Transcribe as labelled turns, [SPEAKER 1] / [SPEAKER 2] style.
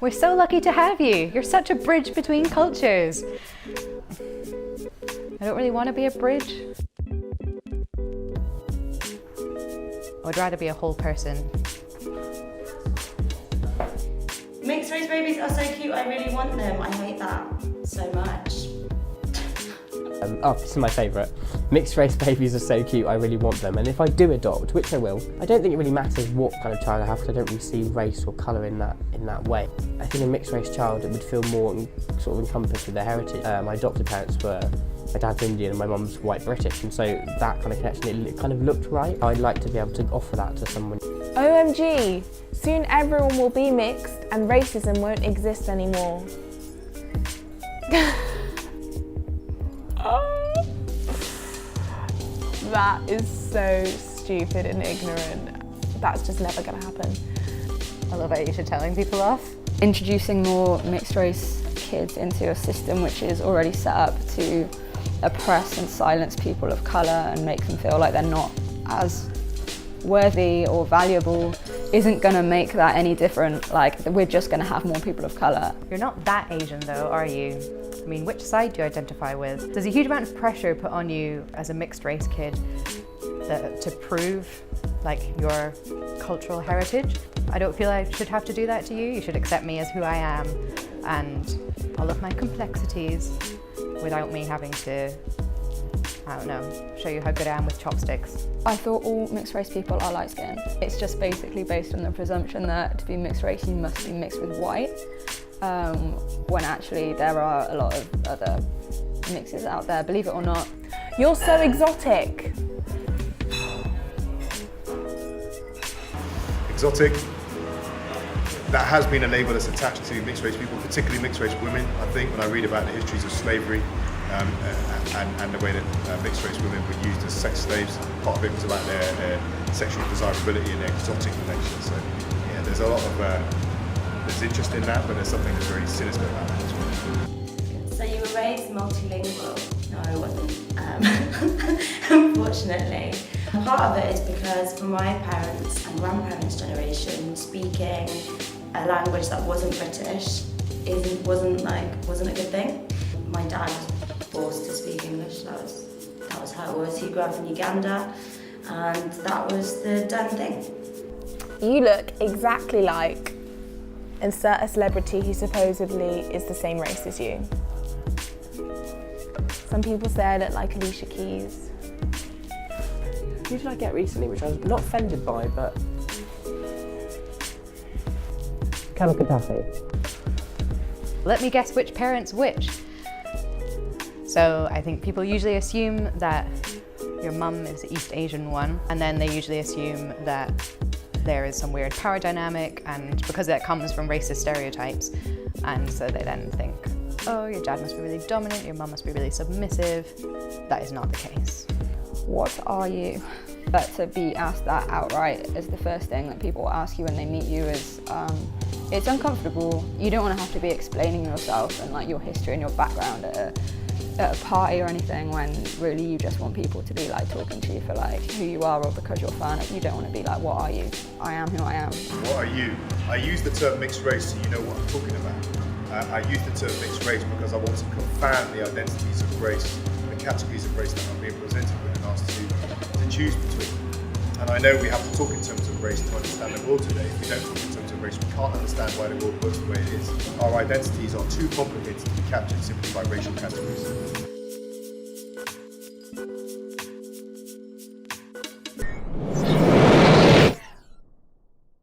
[SPEAKER 1] We're so lucky to have you. You're such a bridge between cultures. I don't really want to be a bridge. I'd rather be a whole person.
[SPEAKER 2] Mixed race babies are so cute, I really want them. I hate that so much.
[SPEAKER 3] This is my favourite. Mixed race babies are so cute, I really want them. And if I do adopt, which I will, I don't think it really matters what kind of child I have because I don't really see race or colour in that way. I think a mixed race child, it would feel more sort of encompassed with their heritage. My adopted parents were, my dad's Indian and my mum's white British, and so that kind of connection, it kind of looked right. I'd like to be able to offer that to someone.
[SPEAKER 4] OMG, soon everyone will be mixed and racism won't exist anymore. That is so stupid and ignorant. That's just never gonna happen.
[SPEAKER 1] I love Aisha telling people off.
[SPEAKER 5] Introducing more mixed race kids into a system which is already set up to oppress and silence people of colour and make them feel like they're not as worthy or valuable isn't going to make that any different. Like, we're just going to have more people of colour.
[SPEAKER 1] You're not that Asian though, are you? I mean, which side do you identify with? There's a huge amount of pressure put on you as a mixed race kid to prove like your cultural heritage. I don't feel I should have to do that to you. You should accept me as who I am and all of my complexities without me having to, I don't know, show you how good I am with chopsticks.
[SPEAKER 5] I thought all mixed race people are light skinned. It's just basically based on the presumption that to be mixed race you must be mixed with white, when actually there are a lot of other mixes out there, believe it or not.
[SPEAKER 4] You're so exotic.
[SPEAKER 6] Exotic, that has been a label that's attached to mixed race people, particularly mixed race women. I think when I read about the histories of slavery and the way that mixed race women were used as sex slaves, part of it was about their sexual desirability and their exotic nature. So yeah, there's a lot of there's interest in that, but there's something that's very sinister about that as well.
[SPEAKER 2] So you were raised multilingual? No, I wasn't, unfortunately. Part of it is because for my parents and grandparents' generation, speaking a language that wasn't British wasn't a good thing. My dad was forced to speak English. That was how it was. He grew up in Uganda, and that was the done thing.
[SPEAKER 4] You look exactly like insert a celebrity who supposedly is the same race as you. Some people say I look like Alicia Keys.
[SPEAKER 3] Who did I get recently, which I was not offended by, but... Camel Gaddafi.
[SPEAKER 1] Let me guess which parent's which. So I think people usually assume that your mum is the East Asian one, and then they usually assume that there is some weird power dynamic, and because that comes from racist stereotypes, and so they then think, oh, your dad must be really dominant, your mum must be really submissive. That is not the case.
[SPEAKER 5] What are you? But to be asked that outright is the first thing that people ask you when they meet you is, it's uncomfortable. You don't want to have to be explaining yourself and like your history and your background at a party or anything, when really you just want people to be like talking to you for like who you are or because you're fun. You don't want to be like, what are you? I am who I am.
[SPEAKER 6] What are you? I use the term mixed race so you know what I'm talking about. I use the term mixed race because I want to confound the identities of race, the categories of race that I'm being presented with and asked to choose between. And I know we have to talk in terms of race to understand the world today. If we don't talk in terms of race, we can't understand why the world works the way it is. Our identities are too complicated to be captured simply by racial categories.